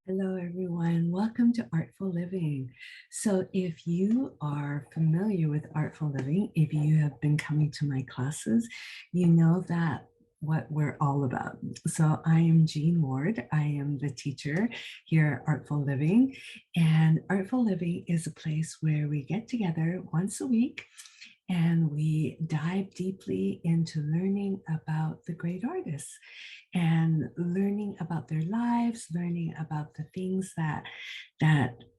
Hello, everyone. Welcome to Artful Living. So, if you are familiar with Artful Living, if you have been coming to my classes, you know that what we're all about. So, I am Jean Ward. I am the teacher here at Artful Living. And Artful Living is a place where we get together once a week and we dive deeply into learning about the great artists and learning about their lives, learning about the things that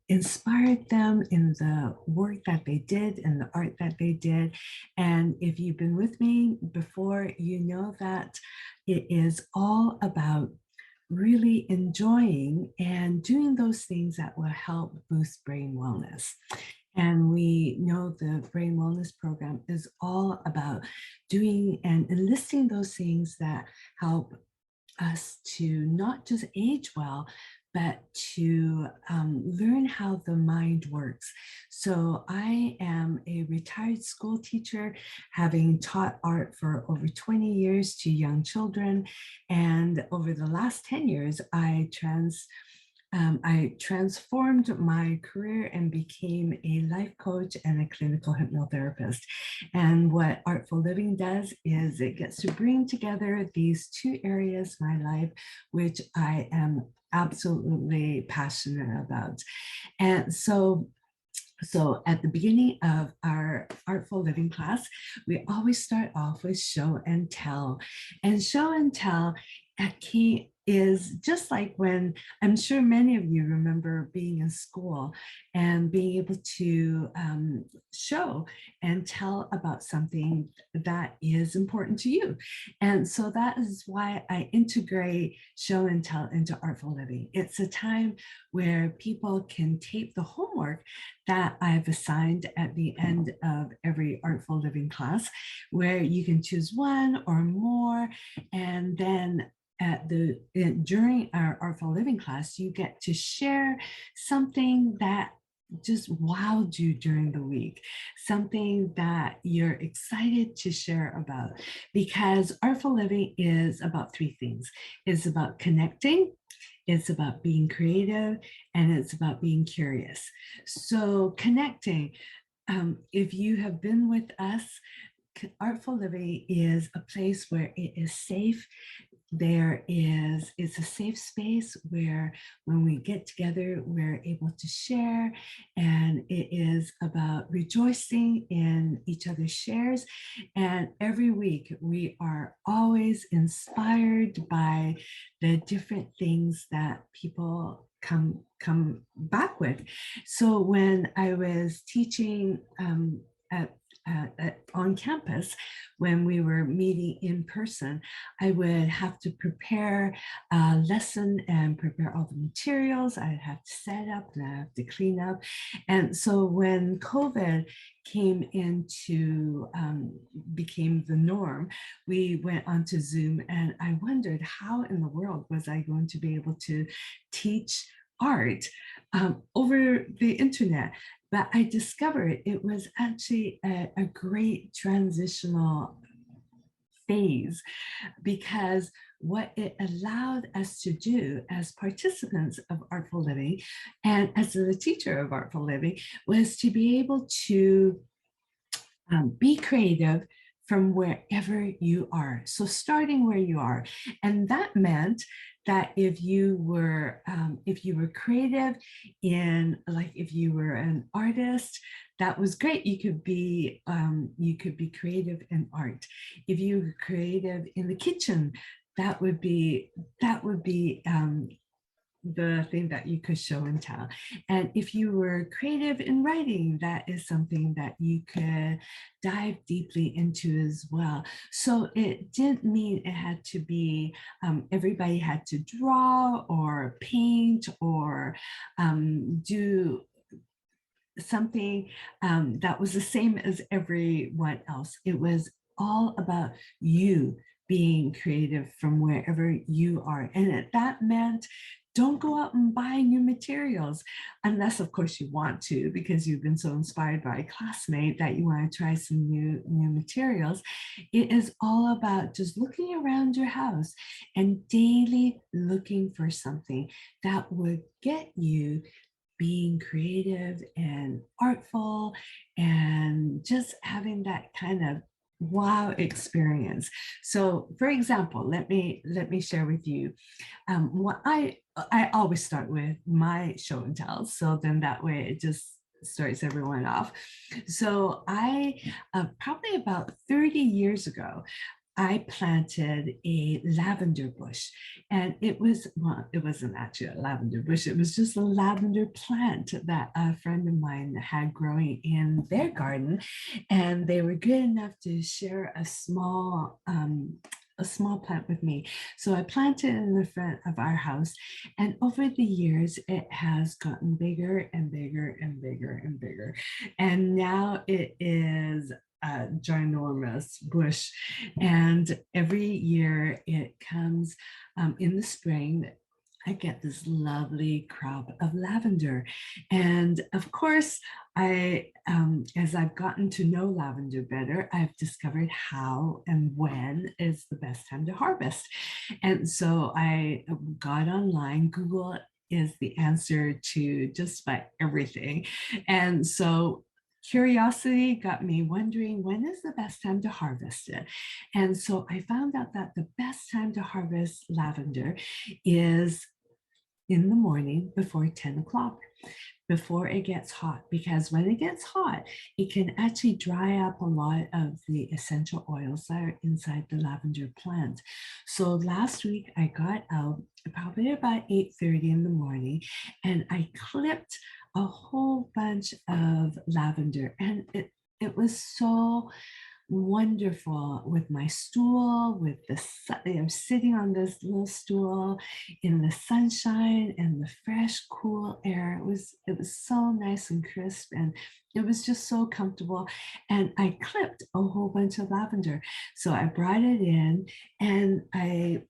inspired them in the work that they did and the art that they did. And if you've been with me before, you know that it is all about really enjoying and doing those things that will help boost brain wellness. And we know the Brain Wellness Program is all about doing and enlisting those things that help us to not just age well, but to learn how the mind works. So I am a retired school teacher, having taught art for over 20 years to young children. And over the last 10 years, I transformed my career and became a life coach and a clinical hypnotherapist. And what Artful Living does is it gets to bring together these two areas of my life, which I am absolutely passionate about. And so at the beginning of our Artful Living class, we always start off with show and tell. And show and tell at key is just like when I'm sure many of you remember being in school and being able to show and tell about something that is important to you. And so that is why I integrate show and tell into Artful Living. It's a time where people can take the homework that I've assigned at the end of every Artful Living class, where you can choose one or more, and then during our Artful Living class, you get to share something that just wowed you during the week, something that you're excited to share about, because Artful Living is about three things. It's about connecting, it's about being creative, and it's about being curious. So connecting, if you have been with us, Artful Living is a place where it is safe. It's a safe space where when we get together, we're able to share, and it is about rejoicing in each other's shares. And every week we are always inspired by the different things that people come back with. So when I was teaching at on campus, when we were meeting in person, I would have to prepare a lesson and prepare all the materials. I'd have to set up and I have to clean up. And so when COVID became the norm, we went onto Zoom, and I wondered how in the world was I going to be able to teach art over the internet. But I discovered it was actually a great transitional phase, because what it allowed us to do as participants of Artful Living and as the teacher of Artful Living was to be able to be creative from wherever you are. So starting where you are, and that meant that if you were creative in, like, if you were an artist, that was great. You could be creative in art. If you were creative in the kitchen, that would be the thing that you could show and tell. And if you were creative in writing, that is something that you could dive deeply into as well. So it didn't mean it had to be, everybody had to draw or paint or do something that was the same as everyone else. It was all about you being creative from wherever you are. And that meant don't go out and buy new materials unless, of course, you want to, because you've been so inspired by a classmate that you want to try some new materials. It is all about just looking around your house and daily looking for something that would get you being creative and artful and just having that kind of wow experience. So for example, let me share with you what I always start with my show and tell, so then that way it just starts everyone off. So I probably about 30 years ago, I planted a lavender bush, and it was, well, it wasn't actually a lavender bush, it was just a lavender plant that a friend of mine had growing in their garden. And they were good enough to share a small plant with me. So I planted it in the front of our house. And over the years, it has gotten bigger and bigger and bigger and bigger. And now it is a ginormous bush. And every year it comes in the spring, I get this lovely crop of lavender. And of course, as I've gotten to know lavender better, I've discovered how and when is the best time to harvest. And so I got online. Google is the answer to just about everything. And so curiosity got me wondering, when is the best time to harvest it? And so I found out that the best time to harvest lavender is in the morning before 10 o'clock, before it gets hot, because when it gets hot, it can actually dry up a lot of the essential oils that are inside the lavender plant. So last week I got out probably about 8:30 in the morning, and I clipped a whole bunch of lavender, and it was so wonderful with my stool, with the sun. I'm sitting on this little stool in the sunshine and the fresh, cool air. It was so nice and crisp, and it was just so comfortable. And I clipped a whole bunch of lavender. So I brought it in, and I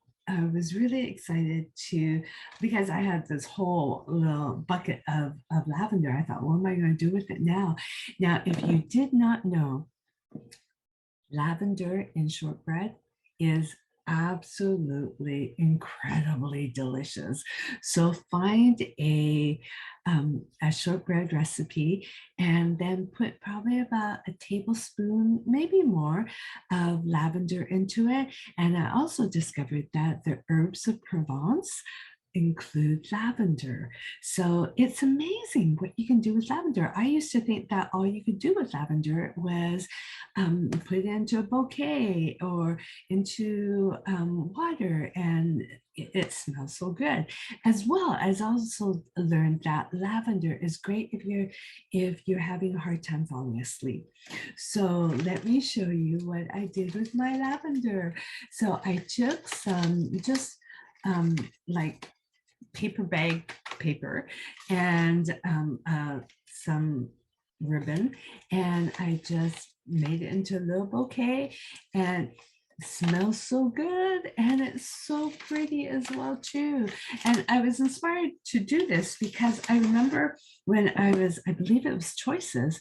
was really excited because I had this whole little bucket of lavender. I thought, what am I going to do with it now? Now, if you did not know, lavender in shortbread is absolutely incredibly delicious. So find a shortbread recipe and then put probably about a tablespoon, maybe more, of lavender into it. And I also discovered that the herbs of Provence include lavender. So it's amazing what you can do with lavender. I used to think that all you could do with lavender was put it into a bouquet or into water, and it smells so good. As well as also learned that lavender is great if you're having a hard time falling asleep. So let me show you what I did with my lavender. So I took some just like paper bag paper and some ribbon, and I just made it into a little bouquet, and it smells so good and it's so pretty as well too. And I was inspired to do this because I remember when I believe it was Choices,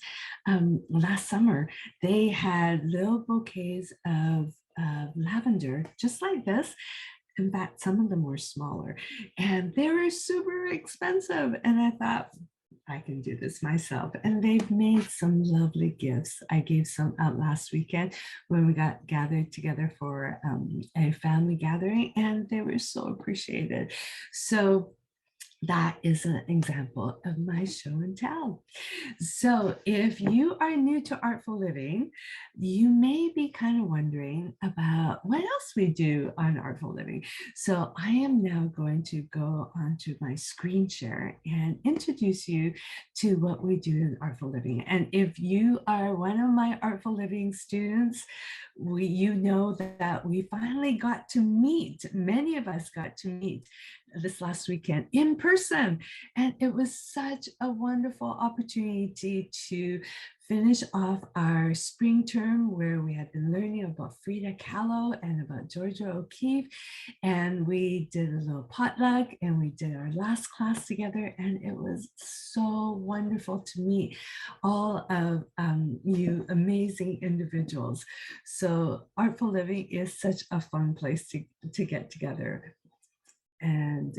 last summer, they had little bouquets of lavender just like this. In fact, some of them were smaller, and they were super expensive. And I thought, I can do this myself. And they've made some lovely gifts. I gave some out last weekend when we got gathered together for a family gathering, and they were so appreciated. So that is an example of my show and tell. So if you are new to Artful Living, you may be kind of wondering about what else we do on Artful Living. So I am now going to go onto my screen share and introduce you to what we do in Artful Living. And if you are one of my Artful Living students, you know that we finally got to meet, many of us got to meet this last weekend in person. And it was such a wonderful opportunity to finish off our spring term where we had been learning about Frida Kahlo and about Georgia O'Keeffe. And we did a little potluck and we did our last class together. And it was so wonderful to meet all of you amazing individuals. So Artful Living is such a fun place to get together. And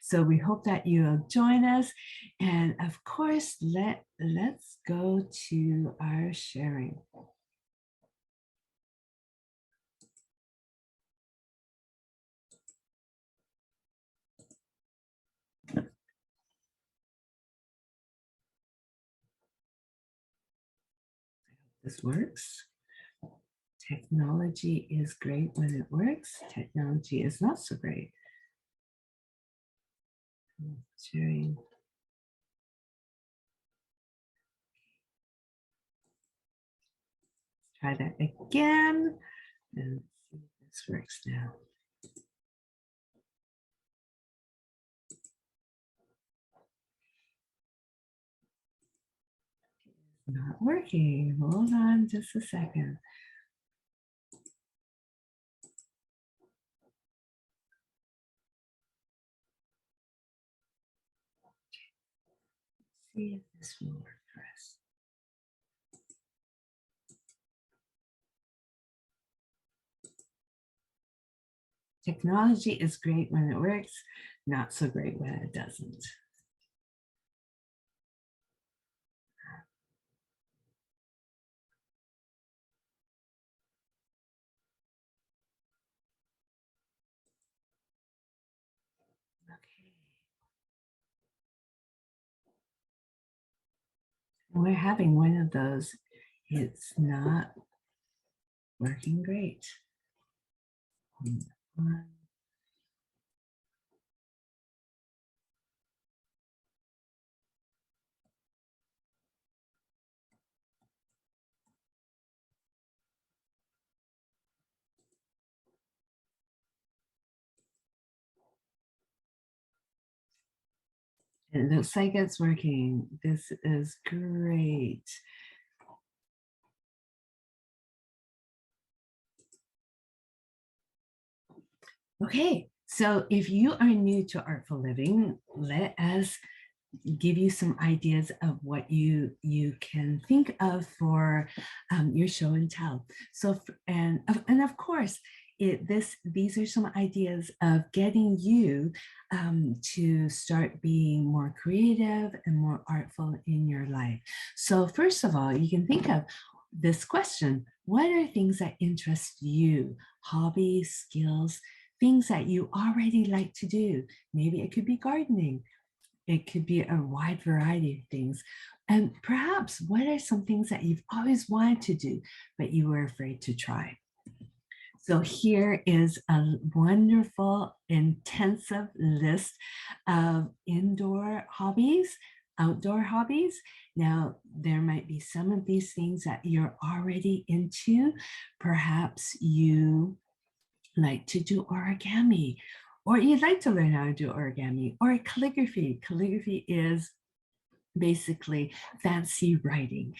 so we hope that you'll join us. And of course, let's go to our sharing. This works. Technology is great when it works. Technology is not so great. Sharing. Try that again and see if this works now. It's not working. Hold on just a second. Let's see if this will work for us. Technology is great when it works, not so great when it doesn't. Okay. We're having one of those. It's not working great. It looks like it's working. This is great. Okay, so if you are new to Artful Living, let us give you some ideas of what you can think of for your show and tell. So and of course, these are some ideas of getting you to start being more creative and more artful in your life. So first of all, you can think of this question: what are things that interest you? Hobbies, skills, things that you already like to do. Maybe it could be gardening. It could be a wide variety of things. And perhaps what are some things that you've always wanted to do, but you were afraid to try? So here is a wonderful, intensive list of indoor hobbies, outdoor hobbies. Now, there might be some of these things that you're already into. Perhaps you like to do origami, or you'd like to learn how to do origami, or calligraphy. Calligraphy is basically fancy writing.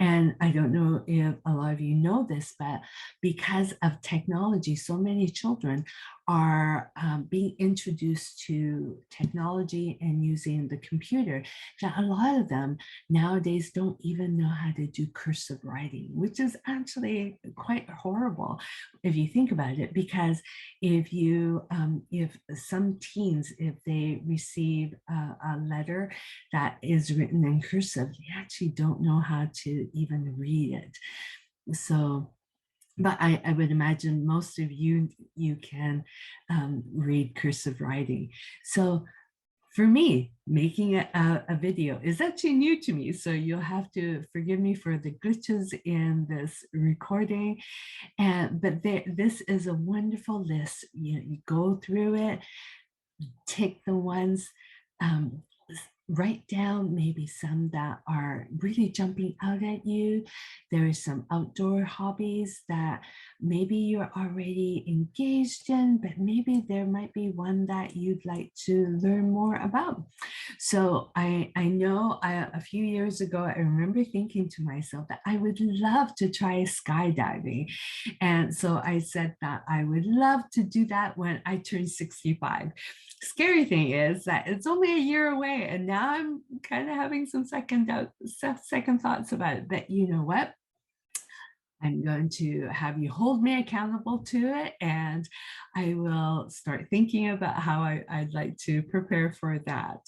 And I don't know if a lot of you know this, but because of technology, so many children are being introduced to technology and using the computer that a lot of them nowadays don't even know how to do cursive writing, which is actually quite horrible if you think about it, because if some teens, if they receive a letter that is written in cursive, they actually don't know how to even read it. So, but I would imagine most of you can read cursive writing. So for me, making a video is actually new to me. So you'll have to forgive me for the glitches in this recording. But this is a wonderful list. You go through it, tick the ones. write down maybe some that are really jumping out at you. There are some outdoor hobbies that maybe you're already engaged in, but maybe there might be one that you'd like to learn more about. So I know a few years ago, I remember thinking to myself that I would love to try skydiving. And so I said that I would love to do that when I turn 65. Scary thing is that it's only a year away, and now I'm kind of having some second thoughts about it. But you know what? I'm going to have you hold me accountable to it, and I will start thinking about how I'd like to prepare for that.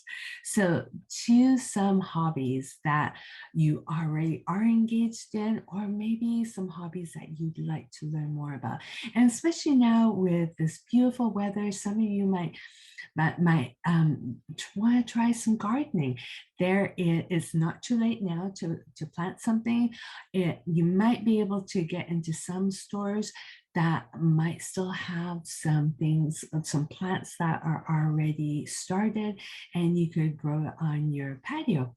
So choose some hobbies that you already are engaged in, or maybe some hobbies that you'd like to learn more about. And especially now with this beautiful weather, some of you might want to try some gardening. It's not too late now to plant something. You might be able to get into some stores that might still have some things, some plants that are already started, and you could grow it on your patio.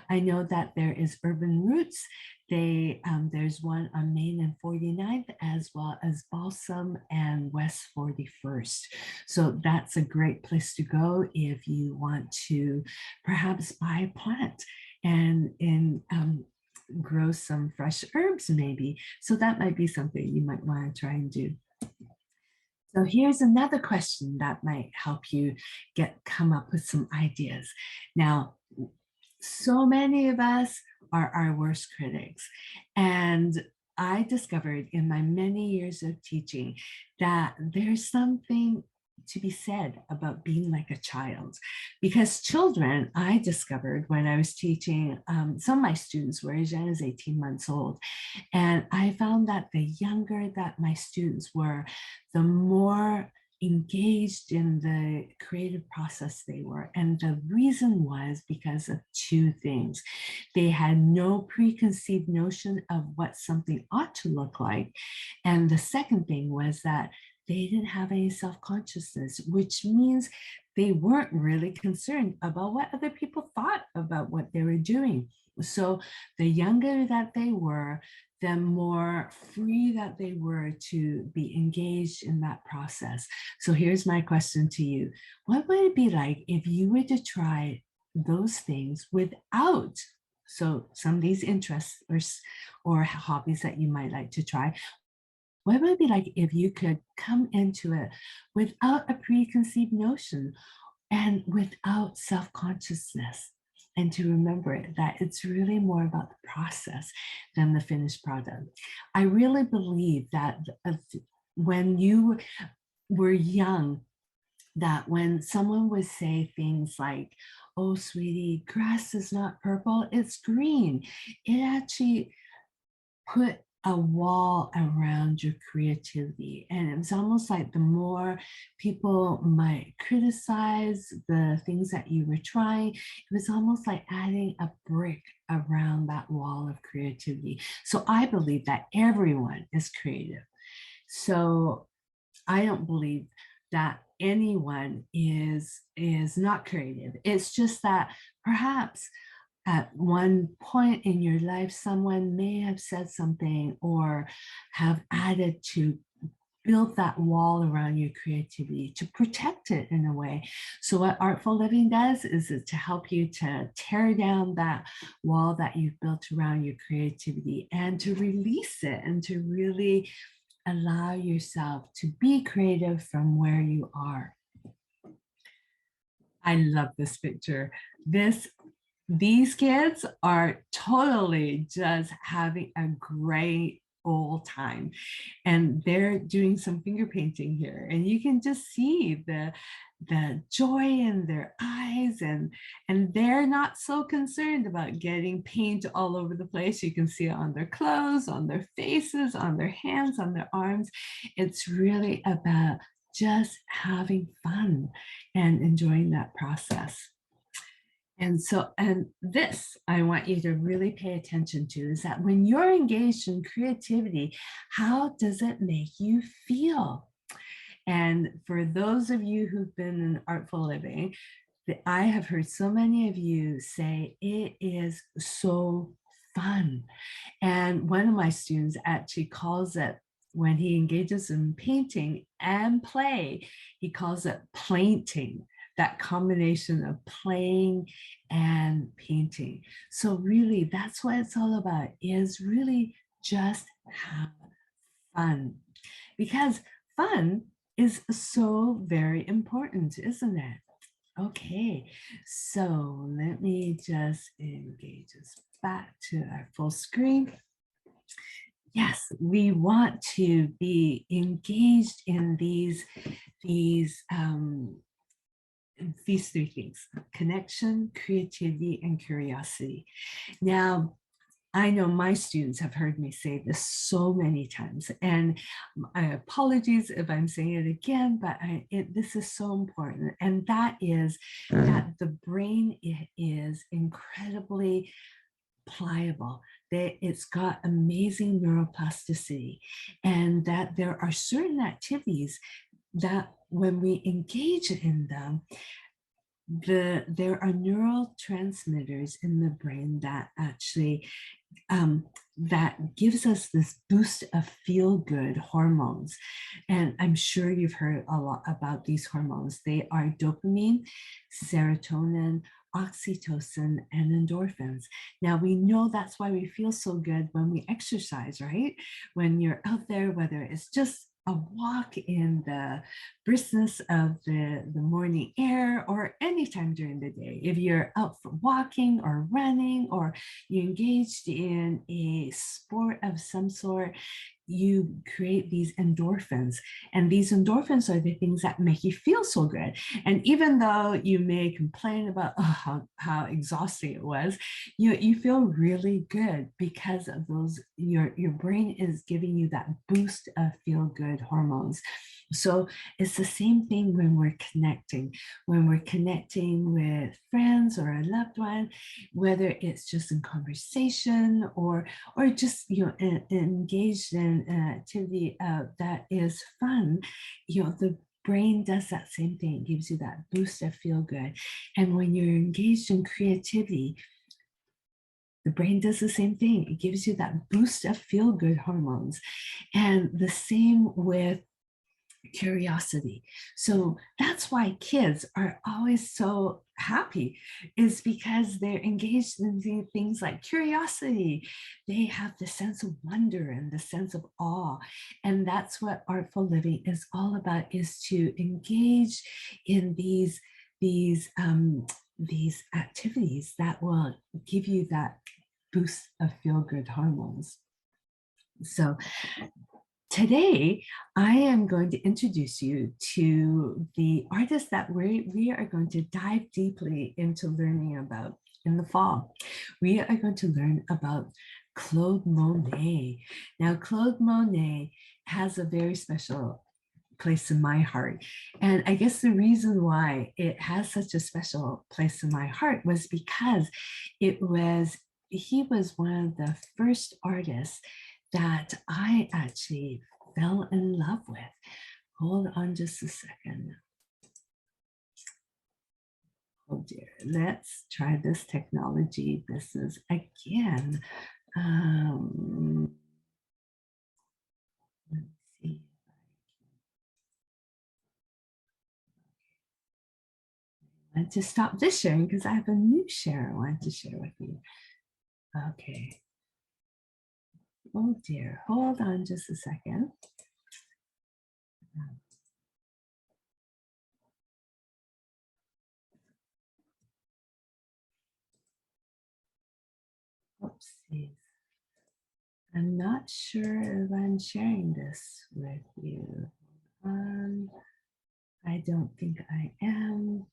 I know that there is Urban Roots. There's one on Main and 49th, as well as Balsam and West 41st. So that's a great place to go if you want to perhaps buy a plant and grow some fresh herbs maybe. So that might be something you might want to try and do. So here's another question that might help you come up with some ideas. Now, so many of us are our worst critics. And I discovered in my many years of teaching that there's something to be said about being like a child. Because children, I discovered when I was teaching, some of my students were as young as 18 months old. And I found that the younger that my students were, the more engaged in the creative process they were. And the reason was because of two things. They had no preconceived notion of what something ought to look like. And the second thing was that they didn't have any self-consciousness, which means they weren't really concerned about what other people thought about what they were doing. So the younger that they were, the more free that they were to be engaged in that process. So here's my question to you. What would it be like if you were to try those things without, so some of these interests or hobbies that you might like to try, what would it be like if you could come into it without a preconceived notion and without self-consciousness? And to remember that it's really more about the process than the finished product. I really believe that when you were young, that when someone would say things like, oh, sweetie, grass is not purple, it's green, it actually put a wall around your creativity. And it was almost like the more people might criticize the things that you were trying, it was almost like adding a brick around that wall of creativity. So I believe that everyone is creative. So I don't believe that anyone is not creative. It's just that perhaps at one point in your life, someone may have said something or have added to build that wall around your creativity to protect it in a way. So what Artful Living does is to help you to tear down that wall that you've built around your creativity and to release it and to really allow yourself to be creative from where you are. I love this picture. These kids are totally just having a great old time, and they're doing some finger painting here, and you can just see the joy in their eyes, and they're not so concerned about getting paint all over the place. You can see it on their clothes, on their faces, on their hands, on their arms. It's really about just having fun and enjoying that process. And this I want you to really pay attention to, is that when you're engaged in creativity, how does it make you feel? And for those of you who've been in Artful Living, I have heard so many of you say it is so fun. And one of my students actually calls it, when he engages in painting and play, he calls it plainting, that combination of playing and painting. So really, that's what it's all about, is really just have fun. Because fun is so very important, isn't it? Okay, so let me just engage us back to our full screen. Yes, we want to be engaged in these three things: connection, creativity, and curiosity. Now, I know my students have heard me say this so many times, and apologies if I'm saying it again, but this is so important. And that is that the brain is incredibly pliable, that it's got amazing neuroplasticity, and that there are certain activities that when we engage in them, there are neurotransmitters in the brain that actually that gives us this boost of feel-good hormones. And I'm sure you've heard a lot about these hormones. They are dopamine, serotonin, oxytocin, and endorphins. Now, we know that's why we feel so good when we exercise, right? When you're out there, whether it's just a walk in the briskness of the morning air, or anytime during the day. If you're out for walking or running, or you engaged in a sport of some sort, you create these endorphins. And these endorphins are the things that make you feel so good. And even though you may complain about how exhausting it was, you feel really good because of those, your brain is giving you that boost of feel good hormones. So it's the same thing when we're connecting. When we're connecting with friends or a loved one, whether it's just in conversation or just engaged in an activity that is fun, the brain does that same thing. It gives you that boost of feel good. And when you're engaged in creativity, the brain does the same thing. It gives you that boost of feel good hormones. And the same with curiosity. So that's why kids are always so happy, is because they're engaged in things like curiosity. They have the sense of wonder and the sense of awe. And that's what Artful Living is all about, is to engage in these activities that will give you that boost of feel-good hormones. So today, I am going to introduce you to the artist that we are going to dive deeply into learning about in the fall. We are going to learn about Claude Monet. Now, Claude Monet has a very special place in my heart. And I guess the reason why it has such a special place in my heart was because he was one of the first artists that I actually fell in love with. Hold on just a second. Oh dear, let's try this technology business again. Let's see. I want to stop this sharing because I have a new share I want to share with you. Okay. Oh dear, hold on just a second. Oopsies. I'm not sure if I'm sharing this with you. I don't think I am.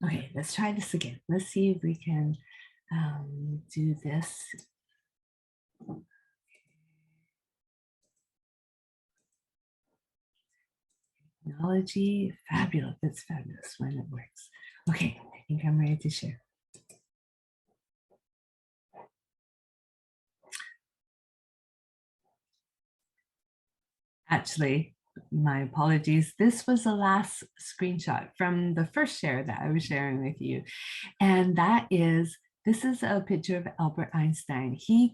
Okay, let's try this again. Let's see if we can do this. Technology, fabulous. It's fabulous when it works. Okay, I think I'm ready to share. Actually, my apologies. This was the last screenshot from the first share that I was sharing with you. And this is a picture of Albert Einstein. He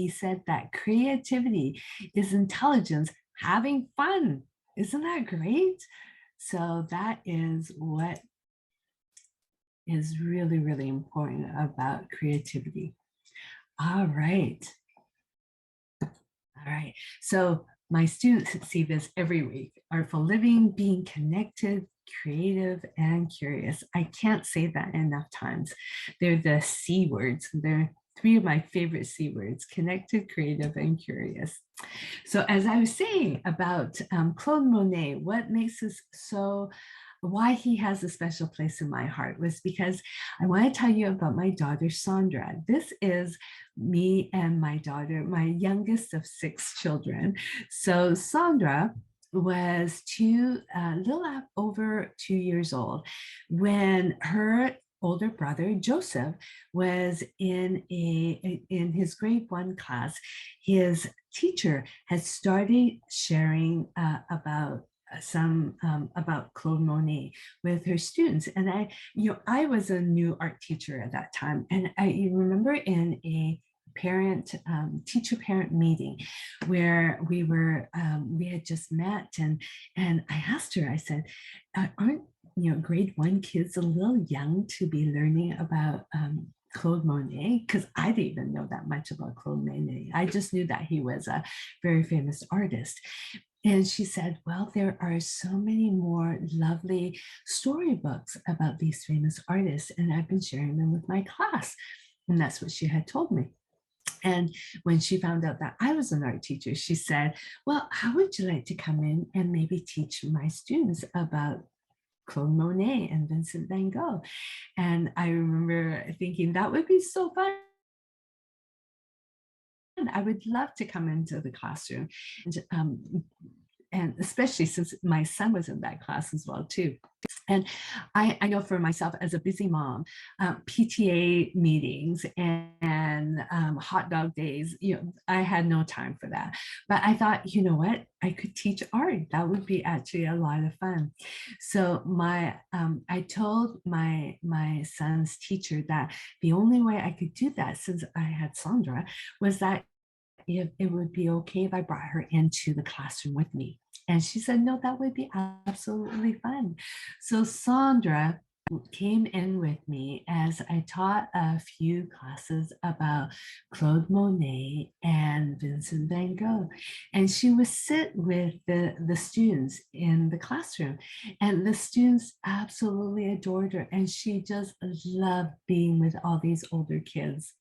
said that creativity is intelligence having fun. Isn't that great? So that is what is really, really important about creativity. All right. All right. So my students see this every week. Artful living, being connected, creative, and curious. I can't say that enough times. They're the C words. They're three of my favorite C words: connected, creative, and curious. So as I was saying about Claude Monet, what makes us so, why he has a special place in my heart was because I want to tell you about my daughter, Saundra. This is me and my daughter, my youngest of 6 children. So Saundra was a little over 2 years old when her older brother Joseph was in his grade 1 class. His teacher had started sharing about Claude Monet with her students, and I was a new art teacher at that time, and I remember in a teacher parent meeting where we had just met, and I asked her, I said, aren't grade 1 kids a little young to be learning about Claude Monet? Because I didn't even know that much about Claude Monet. I just knew that he was a very famous artist. And she said, well, there are so many more lovely storybooks about these famous artists, and I've been sharing them with my class. And that's what she had told me. And when she found out that I was an art teacher, she said, well, how would you like to come in and maybe teach my students about Claude Monet and Vincent van Gogh? And I remember thinking that would be so fun. I would love to come into the classroom, and especially since my son was in that class as well too. And I know for myself as a busy mom, PTA meetings and hot dog days, I had no time for that. But I thought, you know what, I could teach art. That would be actually a lot of fun. So I told my son's teacher that the only way I could do that, since I had Saundra, was that if it would be okay if I brought her into the classroom with me. And she said, no, that would be absolutely fun. So Saundra came in with me as I taught a few classes about Claude Monet and Vincent van Gogh. And she would sit with the students in the classroom. And the students absolutely adored her. And she just loved being with all these older kids.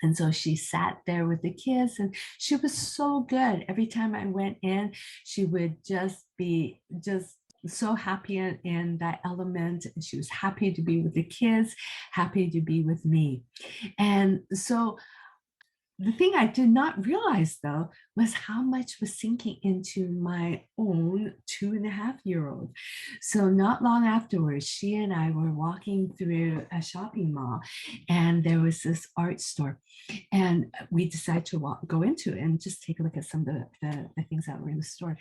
And so she sat there with the kids, and she was so good. Every time I went in, she would just be so happy in that element. And she was happy to be with the kids, happy to be with me. And so the thing I did not realize, though, was how much was sinking into my own 2.5-year-old. So not long afterwards, she and I were walking through a shopping mall, and there was this art store, and we decided to go into it and just take a look at some of the things that were in the store.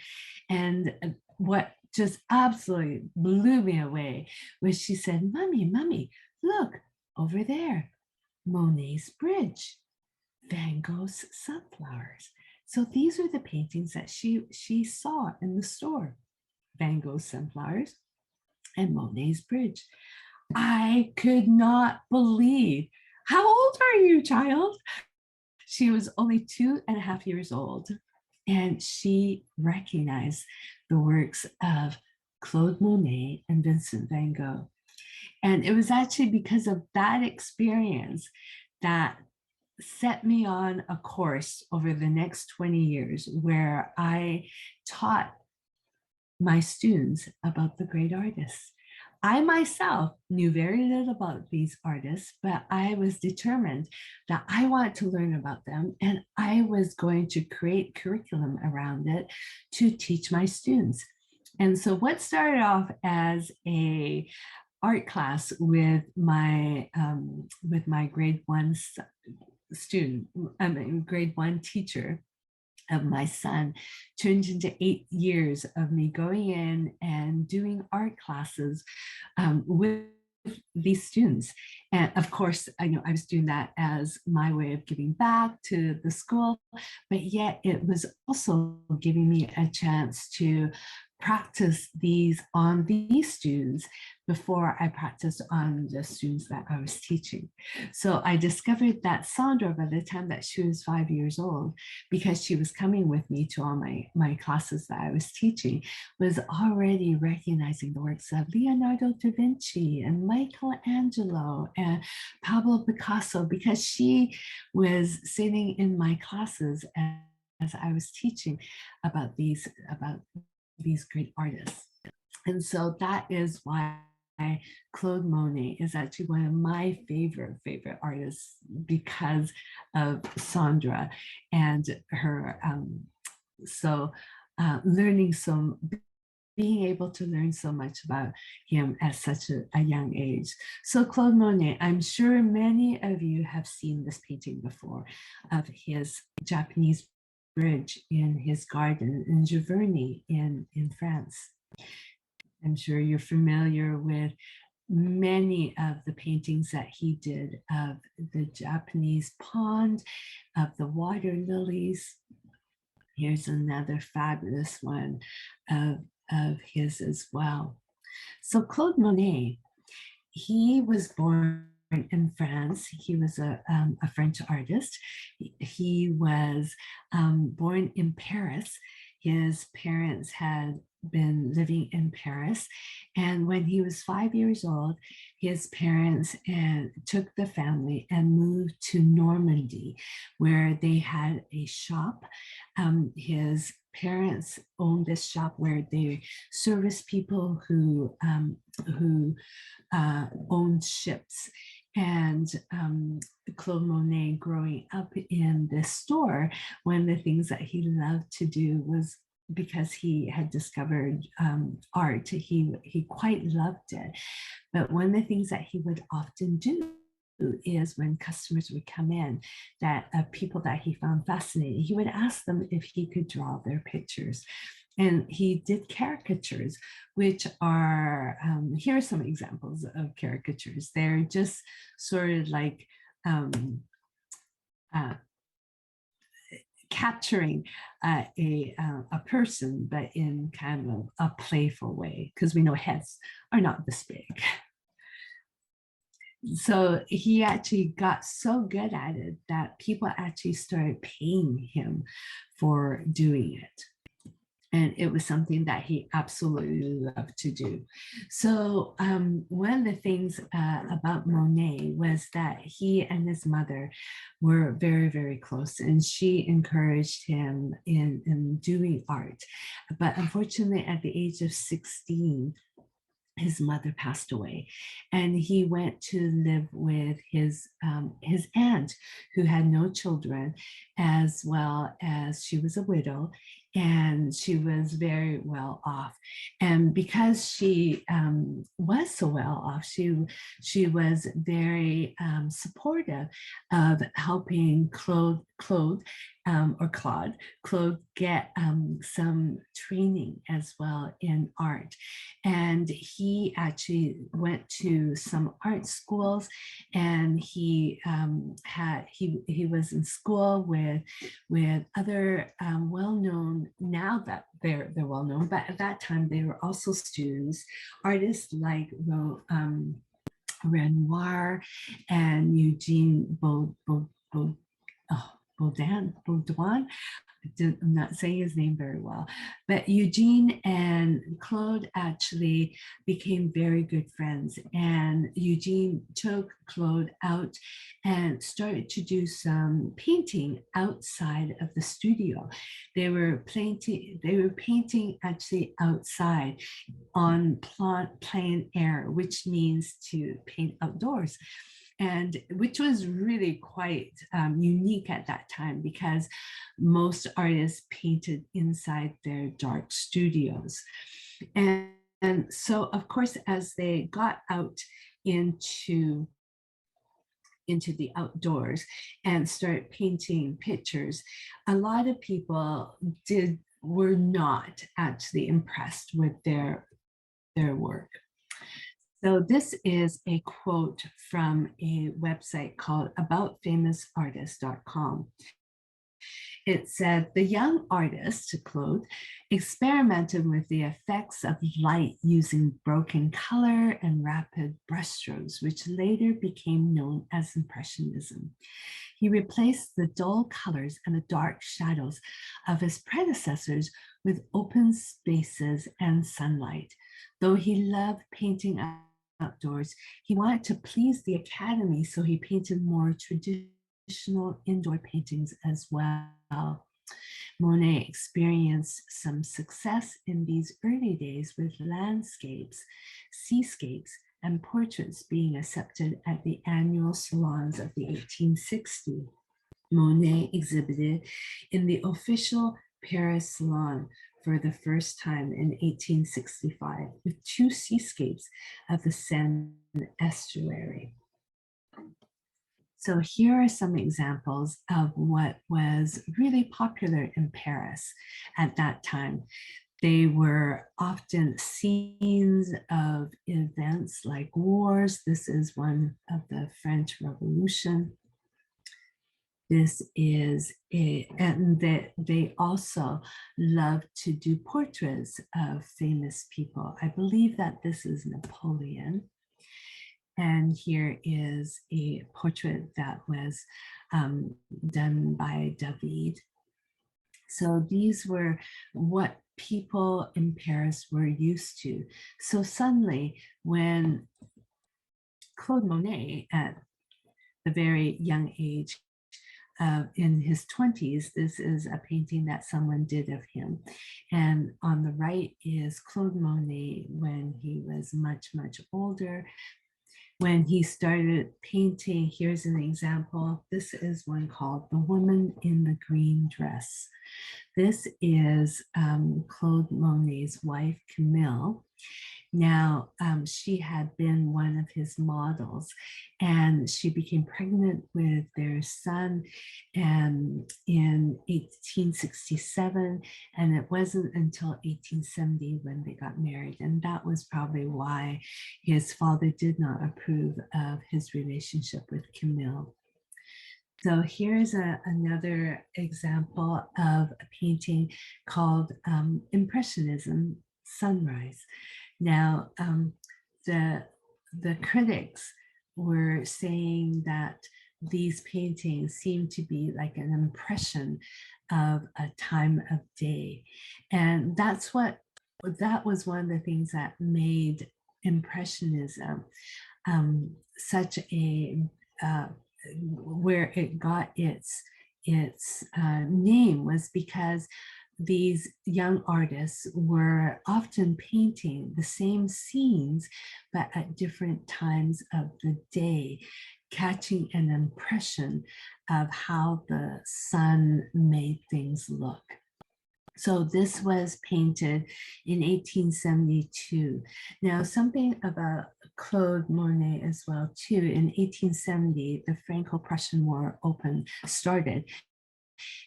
And what just absolutely blew me away was she said, Mommy, look over there, Monet's bridge, Van Gogh's sunflowers. So these are the paintings that she saw in the store: Van Gogh's sunflowers and Monet's bridge. I could not believe. How old are you, child? She was only 2.5 years old, and she recognized the works of Claude Monet and Vincent van Gogh. And it was actually because of that experience that set me on a course over the next 20 years where I taught my students about the great artists. I myself knew very little about these artists, but I was determined that I wanted to learn about them, and I was going to create curriculum around it to teach my students. And so what started off as a art class with my grade 1 student, grade 1 teacher, of my son turned into 8 years of me going in and doing art classes with these students. And of course, I know I was doing that as my way of giving back to the school, but yet it was also giving me a chance to practice these on these students before I practiced on the students that I was teaching. So I discovered that Saundra, by the time that she was 5 years old, because she was coming with me to all my classes that I was teaching, was already recognizing the works of Leonardo da Vinci and Michelangelo and Pablo Picasso, because she was sitting in my classes as I was teaching about these great artists. And so that is why Claude Monet is actually one of my favorite artists, because of Saundra and her learning some, being able to learn so much about him at such a young age. So Claude Monet, I'm sure many of you have seen this painting before, of his Japanese bridge in his garden in Giverny in France. I'm sure you're familiar with many of the paintings that he did of the Japanese pond, of the water lilies. Here's another fabulous one of his as well. So Claude Monet, he was born in France. He was a French artist. He was born in Paris. His parents had been living in Paris. And when he was 5 years old, his parents took the family and moved to Normandy, where they had a shop. His parents owned this shop where they serviced people who owned ships. And Claude Monet, growing up in this store, one of the things that he loved to do was, because he had discovered art, he quite loved it. But one of the things that he would often do is, when customers would come in, that people that he found fascinating, he would ask them if he could draw their pictures. And he did caricatures, which are, here are some examples of caricatures. They're just sort of like capturing a person, but in kind of a playful way, because we know heads are not this big. So he actually got so good at it that people actually started paying him for doing it. And it was something that he absolutely loved to do. So one of the things about Monet was that he and his mother were very close, and she encouraged him in doing art. But unfortunately, at the age of 16, his mother passed away, and he went to live with his aunt, who had no children, as well as she was a widow, and she was very well off. And because she was so well off, she was very supportive of helping Claude get some training as well in art. And he actually went to some art schools, and he was in school with other well-known, now that they're well-known, but at that time they were also students, artists like Renoir and Eugene Baudouin. I'm not saying his name very well, but Eugene and Claude actually became very good friends. And Eugene took Claude out and started to do some painting outside of the studio. They were painting actually outside on plein air, which means to paint outdoors. And which was really quite unique at that time, because most artists painted inside their dark studios. And so, of course, as they got out into into the outdoors and start painting pictures, a lot of people were not actually impressed with their work. So this is a quote from a website called aboutfamousartists.com. It said, the young artist, Claude, experimented with the effects of light using broken color and rapid brushstrokes, which later became known as Impressionism. He replaced the dull colors and the dark shadows of his predecessors with open spaces and sunlight. Though he loved painting outdoors, he wanted to please the Academy, so he painted more traditional indoor paintings as well. Monet experienced some success in these early days with landscapes, seascapes, and portraits being accepted at the annual salons of the 1860s. Monet exhibited in the official Paris Salon for the first time in 1865 with 2 seascapes of the Seine estuary. So here are some examples of what was really popular in Paris at that time. They were often scenes of events like wars. This is one of the French Revolution. This is and they also love to do portraits of famous people. I believe that this is Napoleon. And here is a portrait that was done by David. So these were what people in Paris were used to. So suddenly, when Claude Monet, at the very young age, in his 20s, this is a painting that someone did of him. And on the right is Claude Monet when he was much, much older. When he started painting, here's an example. This is one called The Woman in the Green Dress. This is Claude Monet's wife, Camille. Now, she had been one of his models, and she became pregnant with their son in 1867, and it wasn't until 1870 when they got married, and that was probably why his father did not approve of his relationship with Camille. So here's another example of a painting called Impressionism, Sunrise. Now, the critics were saying that these paintings seem to be like an impression of a time of day. And that was one of the things that made Impressionism such a, where it got its name was because these young artists were often painting the same scenes, but at different times of the day, catching an impression of how the sun made things look. So this was painted in 1872. Now, something about Claude Monet as well, too. In 1870, the Franco-Prussian War started,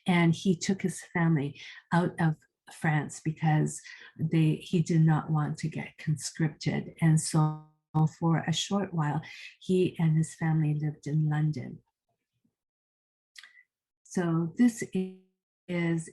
and he took his family out of France because he did not want to get conscripted. And so for a short while, he and his family lived in London. So this is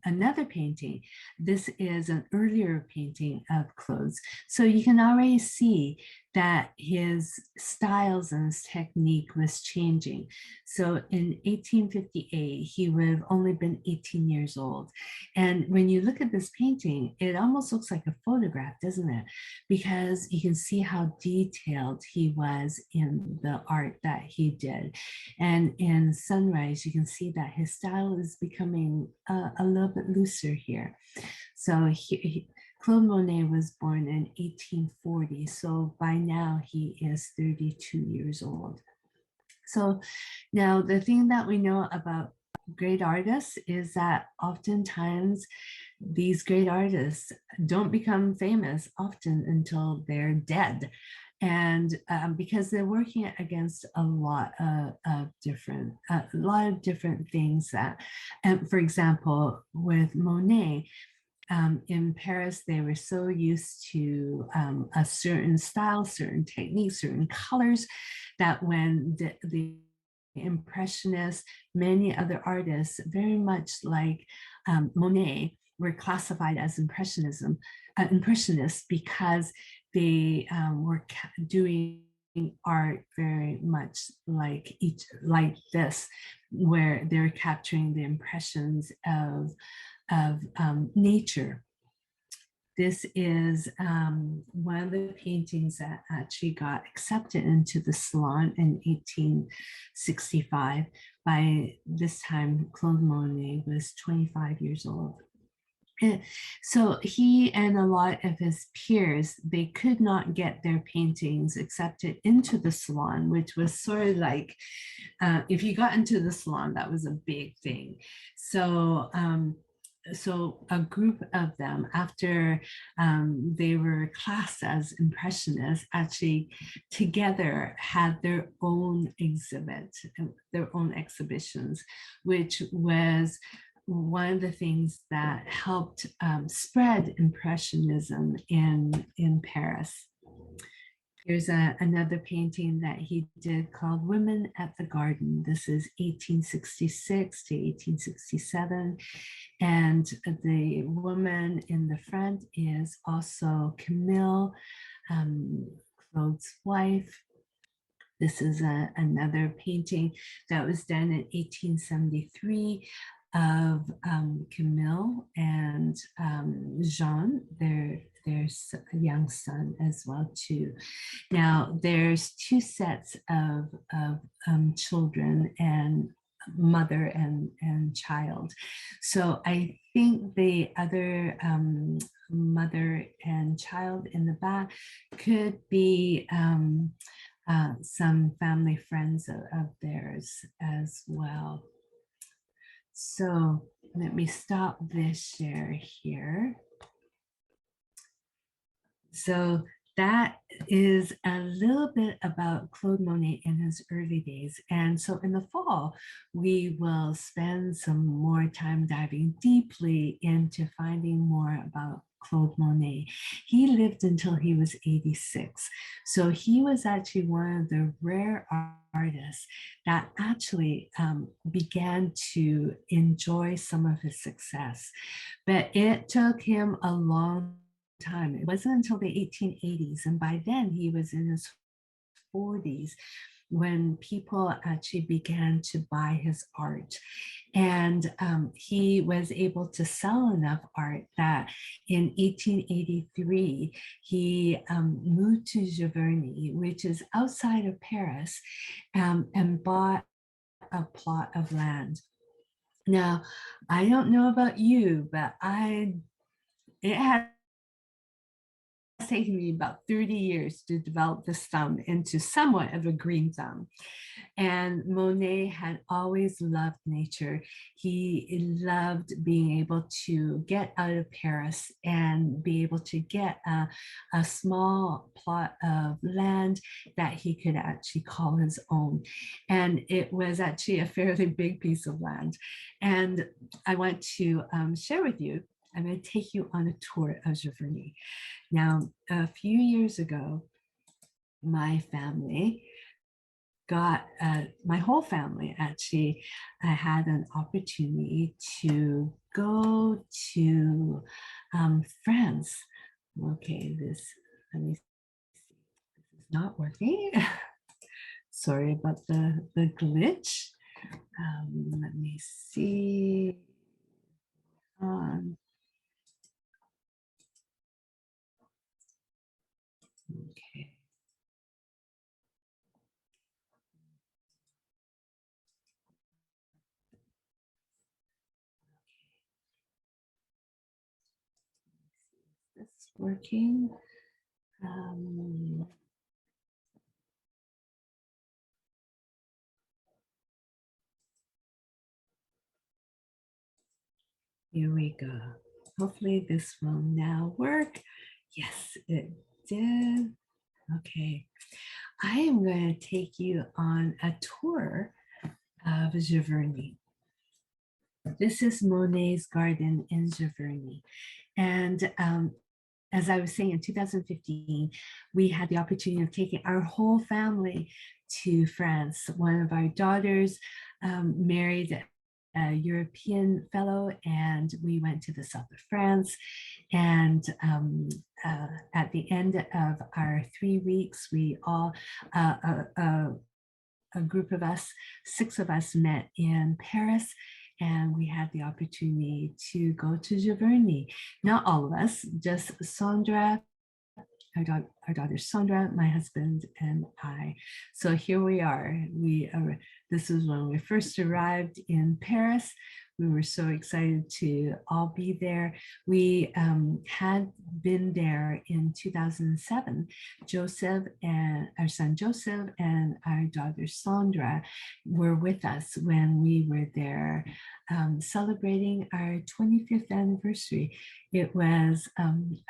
another painting. This is an earlier painting of Claude's. So you can already see that his styles and his technique was changing. So in 1858, he would have only been 18 years old. And when you look at this painting, it almost looks like a photograph, doesn't it? Because you can see how detailed he was in the art that he did. And in Sunrise, you can see that his style is becoming a little bit looser here. So Claude Monet was born in 1840, so by now he is 32 years old. So now the thing that we know about great artists is that oftentimes these great artists don't become famous often until they're dead. And because they're working against a lot of different things that, and for example, with Monet, in Paris, they were so used to a certain style, certain techniques, certain colors, that when the Impressionists, many other artists, very much like Monet, were classified as impressionists because they were doing art very much like this, where they're capturing the impressions of nature. This is one of the paintings that actually got accepted into the Salon in 1865. By this time, Claude Monet was 25 years old. So he and a lot of his peers, they could not get their paintings accepted into the Salon, which was sort of like, if you got into the Salon, that was a big thing. So a group of them, after they were classed as impressionists, actually together had their own exhibit, their own exhibitions, which was one of the things that helped spread Impressionism in Paris. Here's another painting that he did called Women at the Garden. This is 1866 to 1867. And the woman in the front is also Camille, Claude's wife. This is another painting that was done in 1873 of Camille and Jean, their young son as well too. Now there's two sets of children, and mother and child. So I think the other mother and child in the back could be some family friends of theirs as well. So let me stop this share here. So that is a little bit about Claude Monet in his early days. And so in the fall, we will spend some more time diving deeply into finding more about Claude Monet. He lived until he was 86. So he was actually one of the rare artists that actually began to enjoy some of his success. But it took him a long time. It wasn't until the 1880s, and by then he was in his 40s, when people actually began to buy his art. And he was able to sell enough art that in 1883, he moved to Giverny, which is outside of Paris, and bought a plot of land. Now, I don't know about you, but it had taken me about 30 years to develop this thumb into somewhat of a green thumb. And Monet had always loved nature. He loved being able to get out of Paris and be able to get a small plot of land that he could actually call his own. And it was actually a fairly big piece of land. And I want to share with you, I'm going to take you on a tour of Giverny. Now, a few years ago, my family my whole family actually had an opportunity to go to France. Okay, let me see, this is not working. Sorry about the glitch. Let me see. Okay. Is this working? Here we go. Hopefully this will now work. Yes, it did. Okay, I am going to take you on a tour of Giverny. This is Monet's garden in Giverny. And as I was saying, in 2015, we had the opportunity of taking our whole family to France. One of our daughters married a European fellow, and we went to the south of France. And at the end of our 3 weeks, we all, a group of us, 6 of us, met in Paris, and we had the opportunity to go to Giverny. Not all of us, just Saundra, our daughter Saundra, my husband, and I. So here we are. This is when we first arrived in Paris. We were so excited to all be there. We had been there in 2007. Joseph and our son Joseph and our daughter Saundra were with us when we were there celebrating our 25th anniversary. It was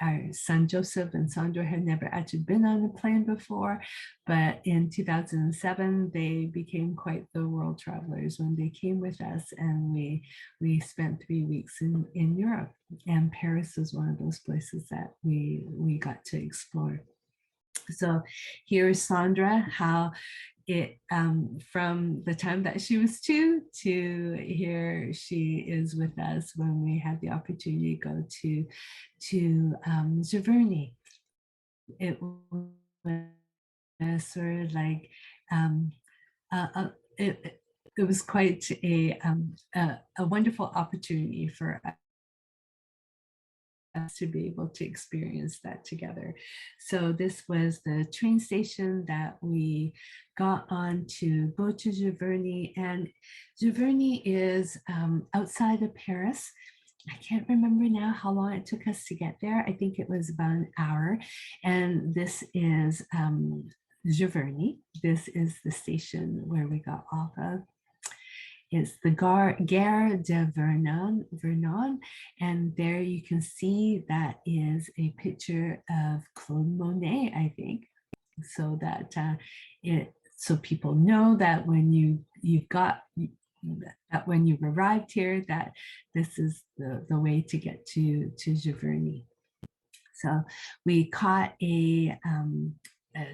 our son Joseph and Saundra had never actually been on a plane before, but in 2007 they became quite the world travelers when they came with us, and we spent 3 weeks in Europe, and Paris was one of those places that we got to explore. So here's Saundra, how it from the time that she was 2 to here she is with us when we had the opportunity to go to Giverny. It was sort of like it was quite a wonderful opportunity for us to be able to experience that together. So this was the train station that we got on to go to Giverny, and Giverny is outside of Paris. I can't remember now how long it took us to get there. I think it was about an hour. And this is Giverny. This is the station where we got off of. It's the Gare de Vernon, and there you can see that is a picture of Claude Monet, I think, so that so people know that when when you've arrived here, that this is the way to get to Giverny. So we caught a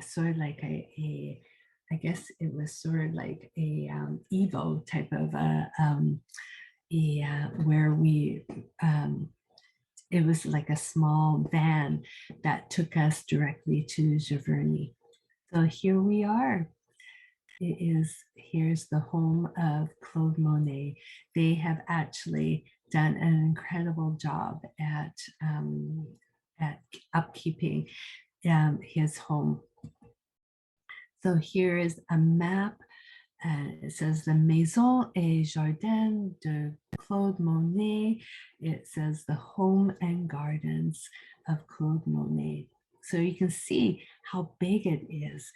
sort of like I guess it was sort of like a Evo type of where it was like a small van that took us directly to Giverny. So here we are. Here's the home of Claude Monet. They have actually done an incredible job at upkeeping his home. So here is a map. It says the Maison et Jardin de Claude Monet. It says the home and gardens of Claude Monet. So you can see how big it is.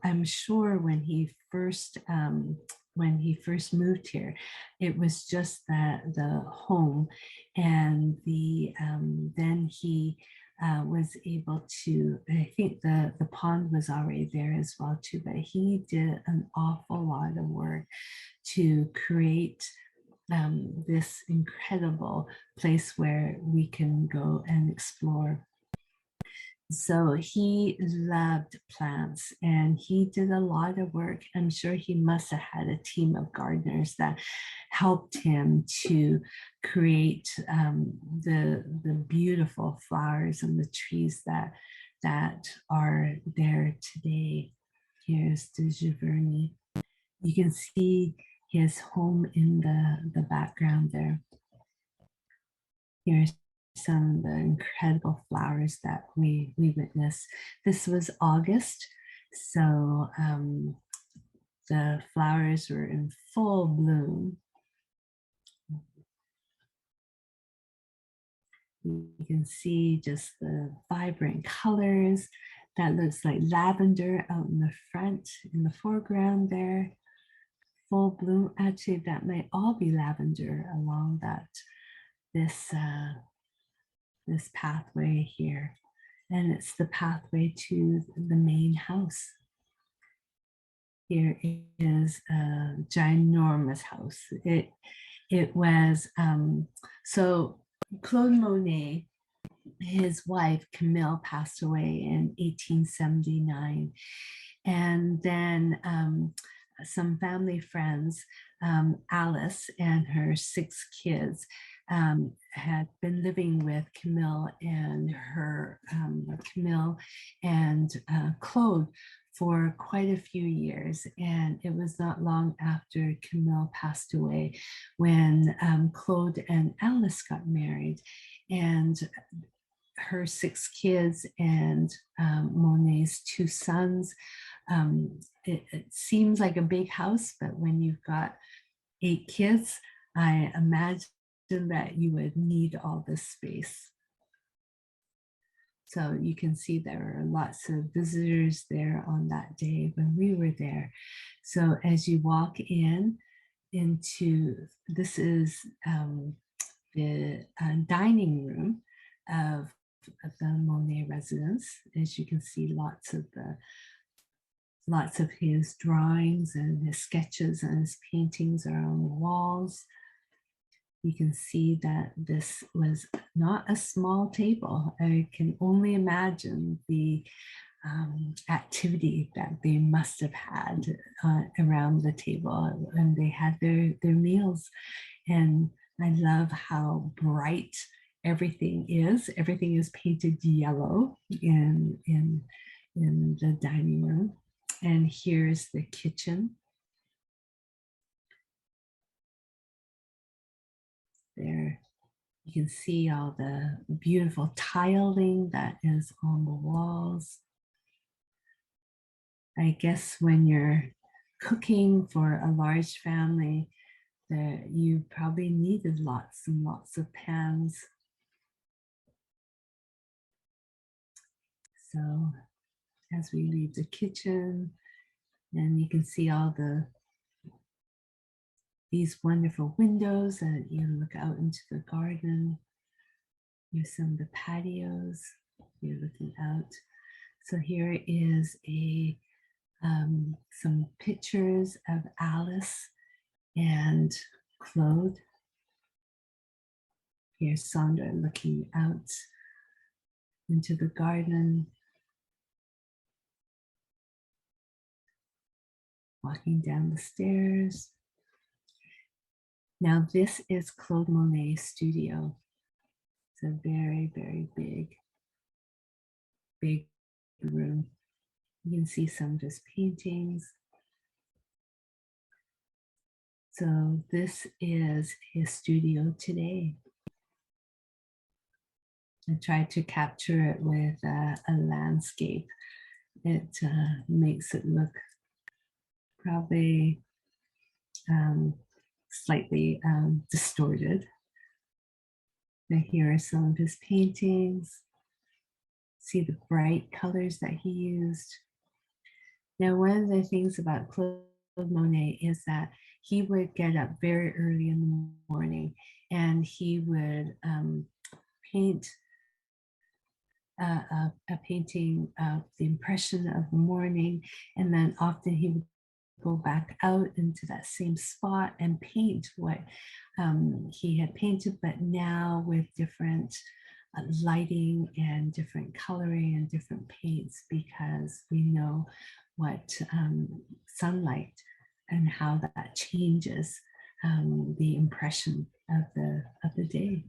I'm sure when he first moved here, it was just the home, and then he was able to, I think the pond was already there as well too, but he did an awful lot of work to create this incredible place where we can go and explore. So he loved plants and he did a lot of work. I'm sure he must have had a team of gardeners that helped him to create the beautiful flowers and the trees that are there today. Here's the Giverny. You can see his home in the background there. Here's some of the incredible flowers that we witnessed. This was August, so the flowers were in full bloom. You can see just the vibrant colors. That looks like lavender out in the front, in the foreground there. Full bloom. Actually, that might all be lavender along this pathway here. and it's the pathway to the main house. Here is a ginormous house. It was, so Claude Monet, his wife Camille, passed away in 1879. And then some family friends, Alice and her 6 kids, had been living with Camille and Claude for quite a few years. And it was not long after Camille passed away when Claude and Alice got married. And her 6 kids and Monet's 2 sons. It seems like a big house, but when you've got 8 kids, I imagine that you would need all this space. So you can see there are lots of visitors there on that day when we were there. So as you walk into, this is the dining room of the Monet residence. As you can see, lots of his drawings and his sketches and his paintings are on the walls. You can see that this was not a small table. I can only imagine the activity that they must have had around the table, and they had their meals. And I love how bright everything is. Everything is painted yellow in the dining room. And here's the kitchen. There, you can see all the beautiful tiling that is on the walls. I guess when you're cooking for a large family, that you probably needed lots and lots of pans. So as we leave the kitchen, and you can see all these wonderful windows that you look out into the garden. Here's some of the patios you're looking out. So here is some pictures of Alice and Claude. Here's Saundra looking out into the garden, walking down the stairs. Now this is Claude Monet's studio. It's a very, very big room. You can see some of his paintings. So this is his studio today. I tried to capture it with a landscape. It makes it look probably slightly distorted. Now here are some of his paintings. See the bright colors that he used. Now, one of the things about Claude Monet is that he would get up very early in the morning and he would paint a painting of the impression of the morning, and then often he would go back out into that same spot and paint what he had painted, but now with different lighting and different coloring and different paints, because we know what sunlight and how that changes the impression of the day.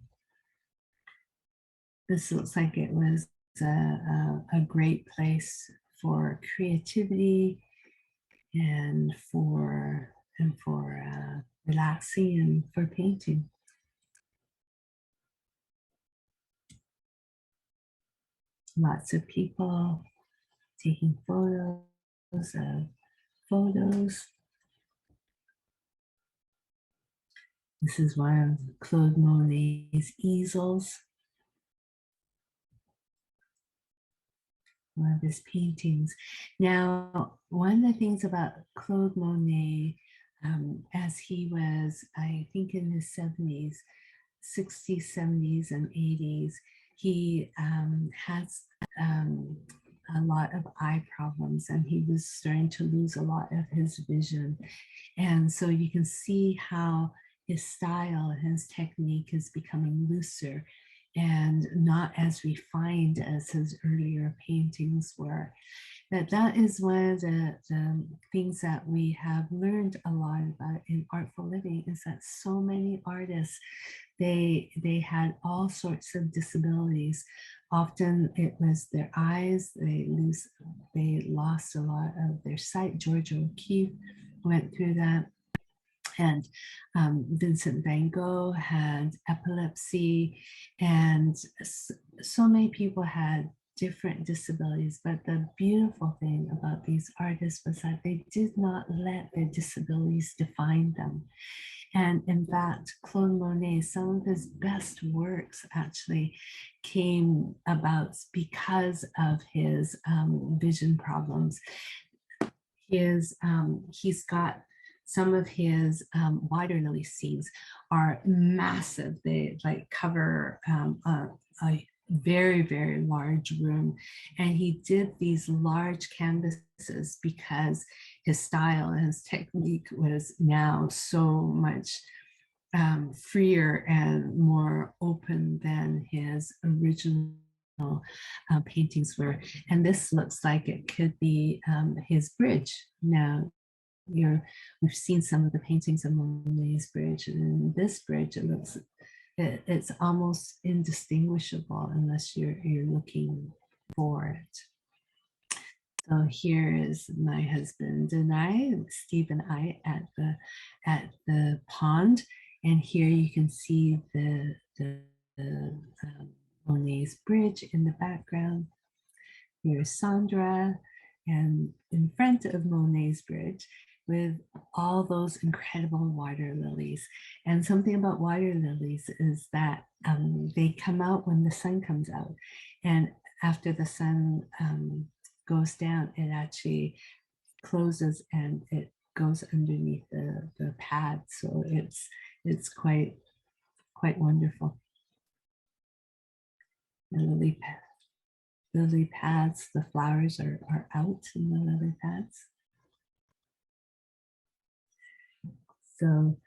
This looks like it was a great place for creativity and for relaxing and for painting. Lots of people taking photos of photos. This is one of Claude Monet's easels. One of his paintings. Now, one of the things about Claude Monet, as he was, I think in his 70s, 60s, 70s, and 80s, he has a lot of eye problems, and he was starting to lose a lot of his vision. And so you can see how his style and his technique is becoming looser and not as refined as his earlier paintings were. That is one of the things that we have learned a lot about in Artful Living, is that so many artists, they had all sorts of disabilities. Often it was their eyes, they lost a lot of their sight. George O'Keeffe went through that. And Vincent van Gogh had epilepsy, and so many people had different disabilities. But the beautiful thing about these artists was that they did not let their disabilities define them. And in fact, Claude Monet, some of his best works actually came about because of his vision problems. He's got some of his water lily scenes are massive. They like cover a very, very large room. And he did these large canvases because his style and his technique was now so much freer and more open than his original paintings were. And this looks like it could be his bridge. Now, we've seen some of the paintings of Monet's bridge, and in this bridge, it's almost indistinguishable unless you're looking for it. So here is my husband and I, Steve and I, at the pond, and here you can see the Monet's bridge in the background. Here's Saundra, and in front of Monet's bridge with all those incredible water lilies. And something about water lilies is that they come out when the sun comes out. And after the sun goes down, it actually closes and it goes underneath the pad. So it's quite wonderful. The lily pads, the flowers are out in the lily pads. So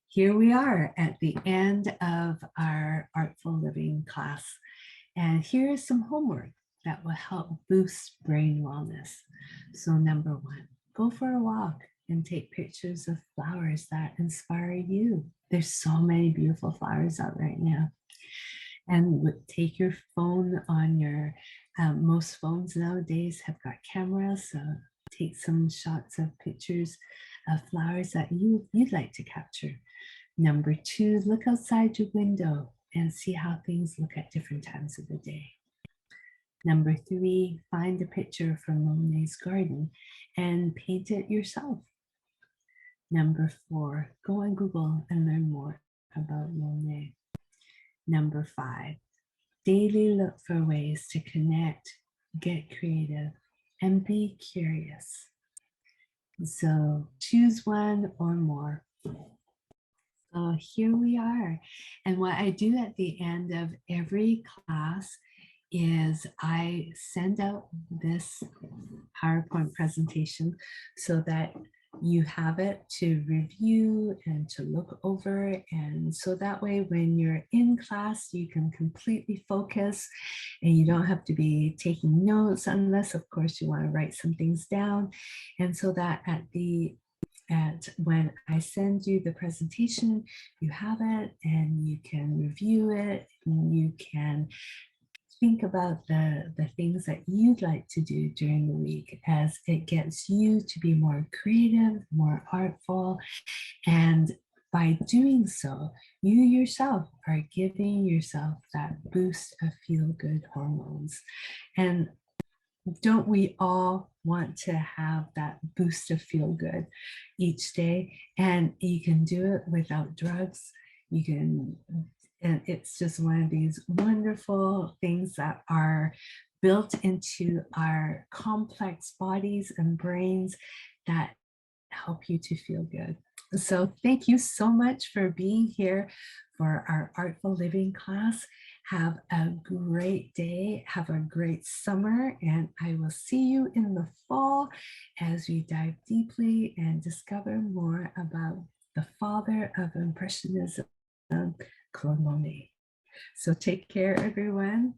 here we are at the end of our Artful Living class. And here is some homework that will help boost brain wellness. So number one, go for a walk and take pictures of flowers that inspire you. There's so many beautiful flowers out right now. And take your phone on your, most phones nowadays have got cameras, so take some shots of pictures of flowers that you'd like to capture. Number two, look outside your window and see how things look at different times of the day. Number three, find a picture from Monet's garden and paint it yourself. Number four, go on Google and learn more about Monet. Number five, daily look for ways to connect, get creative, and be curious. So choose one or more. So here we are. And what I do at the end of every class is I send out this PowerPoint presentation so that you have it to review and to look over. And so that way, when you're in class, you can completely focus and you don't have to be taking notes unless, of course, you want to write some things down. And so that when I send you the presentation, you have it and you can review it, and you can think about the things that you'd like to do during the week, as it gets you to be more creative, more artful. And by doing so, you yourself are giving yourself that boost of feel-good hormones. And don't we all want to have that boost of feel good each day? And you can do it without drugs. You can, and it's just one of these wonderful things that are built into our complex bodies and brains that help you to feel good. So thank you so much for being here for our Artful Living class. Have a great day. Have a great summer. And I will see you in the fall as we dive deeply and discover more about the father of Impressionism, Claude Monet. So take care, everyone.